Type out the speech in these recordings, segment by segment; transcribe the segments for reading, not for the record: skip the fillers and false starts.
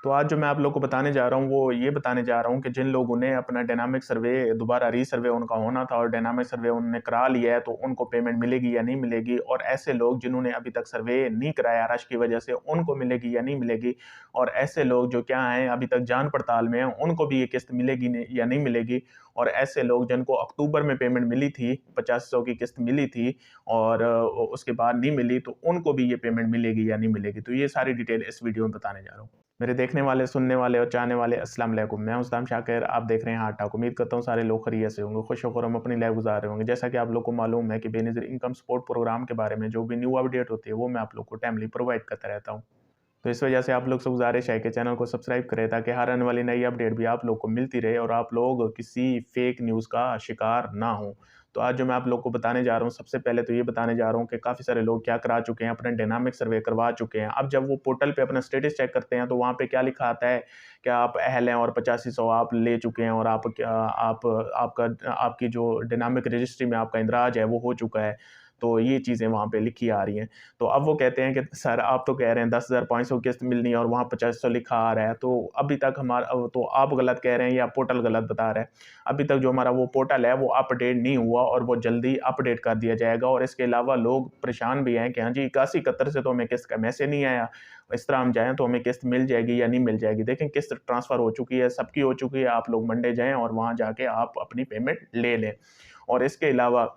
तो आज जो मैं आप लोग को बताने जा रहा हूँ, वो ये बताने जा रहा हूँ कि जिन लोगों ने अपना डायनामिक सर्वे दोबारा रीसर्वे उनका होना था और डायनामिक सर्वे उन्होंने करा लिया है, तो उनको पेमेंट मिलेगी या नहीं मिलेगी। और ऐसे लोग जिन्होंने अभी तक सर्वे नहीं कराया रश की वजह से, उनको मिलेगी या नहीं मिलेगी। और ऐसे लोग जो क्या हैं, अभी तक जान पड़ताल में हैं, उनको भी ये किस्त मिलेगी या नहीं मिलेगी। और ऐसे लोग जिनको अक्टूबर में पेमेंट मिली थी, 8500 की किस्त मिली थी और उसके बाद नहीं मिली, तो उनको भी ये पेमेंट मिलेगी या नहीं मिलेगी। तो ये सारी डिटेल इस वीडियो में बताने जा रहा हूँ। मेरे देखने वाले, सुनने वाले और चाहने वाले अस्सलाम वालेकुम। मैं उस्ताद शाकिर, आप देख रहे हैं हार्ट टॉक। उम्मीद करता हूँ सारे लोग खैरियत से होंगे, खुश होकर हम अपनी लाइफ गुजार रहे होंगे। जैसा कि आप लोग को मालूम है कि बेनज़ीर इनकम सपोर्ट प्रोग्राम के बारे में जो भी न्यू अपडेट होती है, वो मैं आप लोग को टाइमली प्रोवाइड करता रहता हूँ। तो इस वजह से आप लोग से गुजारिश है कि चैनल को सब्सक्राइब करें, ताकि हर आने वाली नई अपडेट भी आप लोग को मिलती रहे और आप लोग किसी फेक न्यूज़ का शिकार ना हो। तो आज जो मैं आप लोग को बताने जा रहा हूँ, सबसे पहले तो ये बताने जा रहा हूँ कि काफ़ी सारे लोग क्या करा चुके हैं, अपने डायनामिक सर्वे करवा चुके हैं। अब जब वो पोर्टल पे अपना स्टेटस चेक करते हैं, तो वहाँ पे क्या लिखा आता है कि आप अहल हैं और 8500 आप ले चुके हैं और आपकी जो डायनामिक रजिस्ट्री में आपका इंदराज है वो हो चुका है। तो ये चीज़ें वहाँ पे लिखी आ रही हैं। तो अब वो कहते हैं कि सर आप तो कह रहे हैं 10,500 किस्त मिलनी है और वहाँ 8500 लिखा आ रहा है, तो अभी तक तो आप गलत कह रहे हैं या पोर्टल गलत बता रहा है। अभी तक जो हमारा वो पोर्टल है वो अपडेट नहीं हुआ और वो जल्दी अपडेट कर दिया जाएगा। और इसके अलावा लोग परेशान भी हैं कि हाँ जी 81-71 से तो हमें किस्त का मैसेज नहीं आया, इस तरह हम जाएँ तो हमें किस्त मिल जाएगी या नहीं मिल जाएगी। देखें, किस्त ट्रांसफ़र हो चुकी है, सबकी हो चुकी है, आप लोग मंडे जाएँ और वहाँ जाके आप अपनी पेमेंट ले लें। और इसके अलावा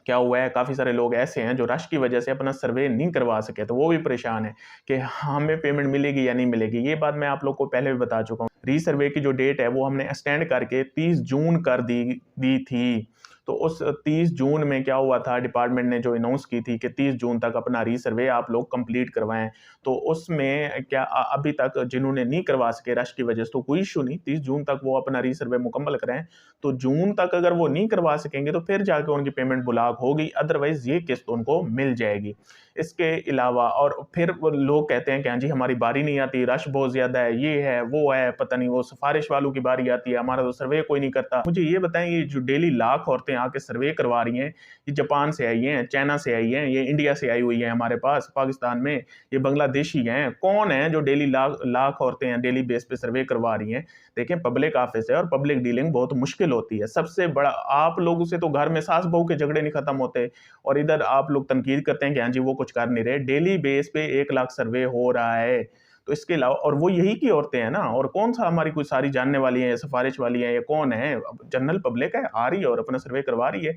क्या हुआ है, काफ़ी सारे लोग ऐसे हैं जो रश की वजह से अपना सर्वे नहीं करवा सके, तो वो भी परेशान हैं कि हमें पेमेंट मिलेगी या नहीं मिलेगी। ये बात मैं आप लोग को पहले भी बता चुका हूँ। रीसर्वे की जो डेट है वो हमने एक्सटेंड करके 30 जून कर दी थी। तो उस 30 जून में क्या हुआ था, डिपार्टमेंट ने जो अनाउंस की थी कि 30 जून तक अपना रीसर्वे आप लोग कंप्लीट करवाएँ। तो उसमें क्या अभी तक जिन्होंने नहीं करवा सके रश की वजह से, तो कोई इश्यू नहीं, 30 जून तक वो अपना रीसर्वे मुकम्मल कराएँ। तो जून तक अगर वो नहीं करवा सकेंगे तो फिर जाके उनकी पेमेंट ब्लॉक होगी, अदरवाइज़ ये किस्त उनको मिल जाएगी। इसके अलावा और फिर वो लोग कहते हैं कि हाँ जी हमारी बारी नहीं आती, रश बहुत ज़्यादा है, ये है, वो है, पता नहीं वो सिफ़ारिश वालों की बारी आती है, हमारा तो सर्वे कोई नहीं करता। मुझे ये बताएँ, ये जो डेली लाख औरतें आके सर्वे करवा रही हैं, ये जापान से आई हैं, चाइना से आई हैं, ये इंडिया से आई हुई हैं हमारे पास पाकिस्तान में, ये बांग्लादेशी हैं, कौन है जो डेली लाख लाख औरतें हैं डेली बेस पे सर्वे करवा रही हैं। देखें, पब्लिक ऑफिस है और पब्लिक डीलिंग बहुत मुश्किल होती है। सबसे बड़ा, आप लोगों से तो घर में सास बहू के झगड़े नहीं खत्म होते और इधर आप लोग तनकीद करते हैं कि हाँ जी वो कुछ कर नहीं रहे। डेली बेस पे 1 लाख सर्वे हो रहा है। तो इसके अलावा और वो यही की औरतें हैं ना, और कौन सा हमारी कोई सारी जानने वाली है या सिफारिश वाली है, या कौन है, जनरल पब्लिक है, आ रही है और अपना सर्वे करवा रही है।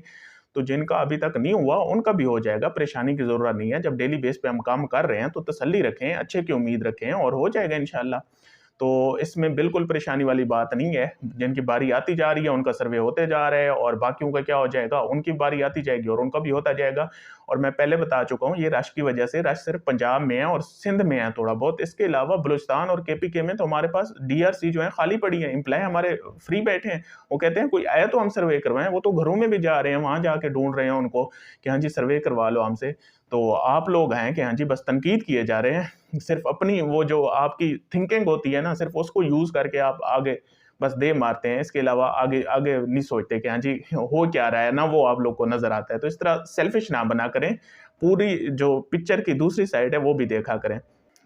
तो जिनका अभी तक नहीं हुआ उनका भी हो जाएगा, परेशानी की जरूरत नहीं है। जब डेली बेस पे हम काम कर रहे हैं तो तसल्ली रखें, अच्छे की उम्मीद रखें और हो जाएगा इंशाल्लाह। तो इसमें बिल्कुल परेशानी वाली बात नहीं है। जिनकी बारी आती जा रही है उनका सर्वे होते जा रहा है और बाकियों का क्या हो जाएगा, उनकी बारी आती जाएगी और उनका भी होता जाएगा। और मैं पहले बता चुका हूँ, ये रश की वजह से, रश सिर्फ पंजाब में है और सिंध में है थोड़ा बहुत। इसके अलावा बलूचिस्तान और केपीके में तो हमारे पास डीआरसी जो है खाली पड़ी है, एम्प्लॉय हमारे फ्री बैठे हैं। वो कहते हैं कोई आया तो हम सर्वे करवाएं, वो तो घरों में भी जा रहे हैं, वहां जाके ढूंढ रहे हैं उनको कि हाँ जी सर्वे करवा लो हमसे। तो आप लोग हैं कि हाँ जी बस तनकीद किए जा रहे हैं, सिर्फ अपनी वो जो आपकी थिंकिंग होती है ना, सिर्फ उसको यूज करके आप आगे बस दे मारते हैं। इसके अलावा आगे आगे नहीं सोचते कि हाँ जी हो क्या रहा है ना, वो आप लोग को नजर आता है। तो इस तरह सेल्फिश ना बना करें, पूरी जो पिक्चर की दूसरी साइड है वो भी देखा करें।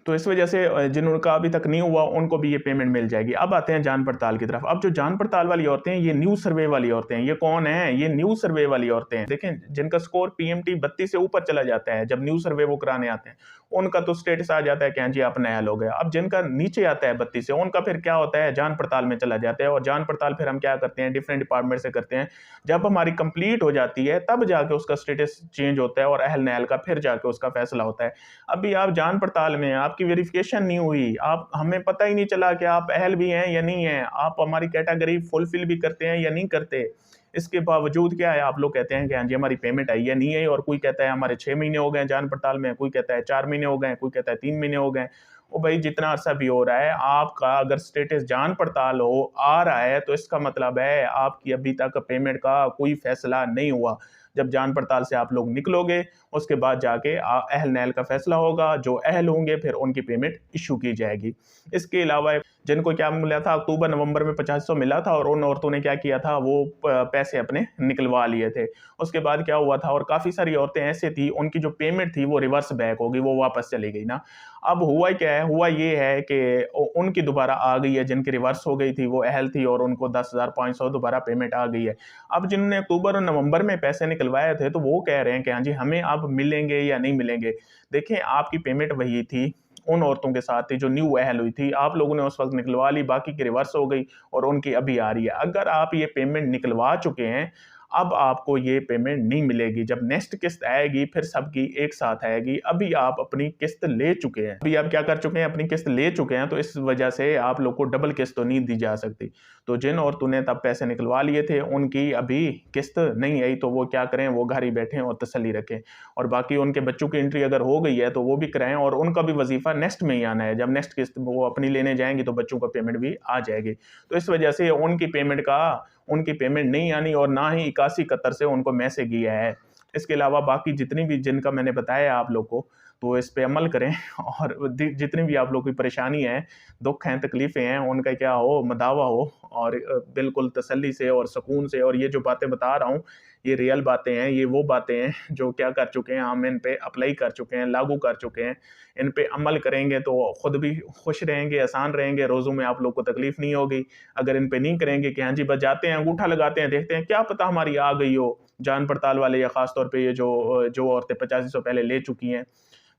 तो इस वजह से जिनका अभी तक नहीं हुआ उनको भी ये पेमेंट मिल जाएगी। अब आते हैं जान पड़ताल की तरफ। अब जो जान पड़ताल वाली औरतें हैं, ये न्यू सर्वे वाली औरतें हैं। ये कौन है? ये न्यू सर्वे वाली औरतें हैं। देखें, जिनका स्कोर पीएमटी 32 से ऊपर चला जाता है, जब न्यू सर्वे वो कराने आते हैं, उनका तो स्टेटस आ जाता है कि हाँ जी आप नया लोग हैं। अब जिनका नीचे आता है 32 से, उनका फिर क्या होता है, जान पड़ताल में चला जाता है। और जान पड़ताल फिर हम क्या करते हैं, डिफरेंट डिपार्टमेंट से करते हैं। जब हमारी कंप्लीट हो जाती है तब जाके उसका स्टेटस चेंज होता है और अहल नहल का फिर जाके उसका फैसला होता है। अभी आप जान पड़ताल में हैं, आपकी वेरिफिकेशन नहीं हुई, आप, हमें पता ही नहीं चला कि आप अहल भी हैं या नहीं हैं, आप हमारी कैटेगरी फुलफिल भी करते हैं या नहीं करते। इसके बावजूद क्या है, आप लोग कहते हैं कि हाँ जी हमारी पेमेंट आई है, नहीं आई। और कोई कहता है हमारे 6 महीने हो गए जान पड़ताल में, कोई कहता है 4 महीने हो गए, कोई कहता है 3 महीने हो गए। ओ भाई, जितना अरसा भी हो रहा है, आपका अगर स्टेटस जान पड़ताल हो आ रहा है तो इसका मतलब है आपकी अभी तक पेमेंट का कोई फैसला नहीं हुआ। जब जान पड़ताल से आप लोग निकलोगे, उसके बाद जाके अहल नहल का फैसला होगा, जो अहल होंगे फिर उनकी पेमेंट इशू की जाएगी। इसके अलावा जिनको क्या मिला था, अक्टूबर-नवंबर में 2500 मिला था और उन औरतों ने क्या किया था, वो पैसे अपने निकलवा लिए थे। उसके बाद क्या हुआ था, और काफ़ी सारी औरतें ऐसी थी, उनकी जो पेमेंट थी वो रिवर्स बैक हो गई, वो वापस चली गई ना। अब हुआ क्या है, हुआ ये है कि उनकी दोबारा आ गई है, जिनकी रिवर्स हो गई थी वो अहल थी और उनको 10,500 दोबारा पेमेंट आ गई है। अब जिन्होंने अक्टूबर और नवंबर में पैसे निकलवाए थे, तो वो कह रहे हैं कि हाँ जी, हमें अब मिलेंगे या नहीं मिलेंगे। देखें, आपकी पेमेंट वही थी, उन औरतों के साथ थी जो न्यू अहल हुई थी, आप लोगों ने उस वक़्त निकलवा ली, बाकी की रिवर्स हो गई और उनकी अभी आ रही है। अगर आप ये पेमेंट निकलवा चुके हैं, अब आपको ये पेमेंट नहीं मिलेगी। जब नेक्स्ट किस्त आएगी, फिर सबकी एक साथ आएगी। अभी आप अपनी किस्त ले चुके हैं, अभी आप क्या कर चुके हैं, अपनी किस्त ले चुके हैं, तो इस वजह से आप लोग को डबल किस्त तो नहीं दी जा सकती। तो जिन औरतों ने तब पैसे निकलवा लिए थे, उनकी अभी किस्त नहीं आई, तो वो क्या करें, वो घर ही बैठें और तसल्ली रखें। और बाकी उनके बच्चों की एंट्री अगर हो गई है, तो वो भी कराएँ और उनका भी वजीफ़ा नेक्स्ट में ही आना है। जब नेक्स्ट किस्त वो अपनी लेने जाएँगी, तो बच्चों का पेमेंट भी आ जाएगी। तो इस वजह से उनकी पेमेंट नहीं आनी और ना ही 8171 से उनको मैसेज किया है। इसके अलावा बाकी जितनी भी जिनका मैंने बताया आप लोग को, तो इस पे अमल करें और जितनी भी आप लोग की परेशानी है, दुःख हैं, तकलीफ़ें हैं, उनका क्या हो, मदावा हो और बिल्कुल तसल्ली से और सुकून से। और ये जो बातें बता रहा हूँ, ये रियल बातें हैं, ये वो बातें हैं जो क्या कर चुके हैं, हम इन पे अप्लाई कर चुके हैं, लागू कर चुके हैं। इन पे अमल करेंगे तो खुद भी खुश रहेंगे, आसान रहेंगे, रोज़ों में आप लोग को तकलीफ़ नहीं होगी। अगर इन पे नहीं करेंगे कि हाँ जी, बस जाते हैं, अंगूठा लगाते हैं, देखते हैं, क्या पता हमारी आ गई हो, जान पड़ताल वाले या ख़ास तौर पे ये जो औरतें 8500 पहले ले चुकी हैं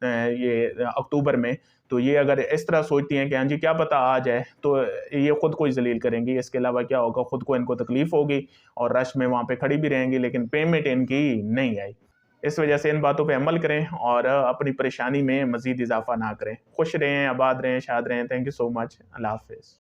ये अक्टूबर में, तो ये अगर इस तरह सोचती हैं कि हाँ जी, क्या पता आ जाए, तो ये खुद को ही ज़लील करेंगी। इसके अलावा क्या होगा, खुद को इनको तकलीफ़ होगी और रश में वहाँ पे खड़ी भी रहेंगी, लेकिन पेमेंट इनकी नहीं आई। इस वजह से इन बातों पे अमल करें और अपनी परेशानी में मज़ीद इज़ाफ़ा ना करें। खुश रहें, आबाद रहें, शाद रहें। Thank you so much. अल्लाह हाफ़िज़।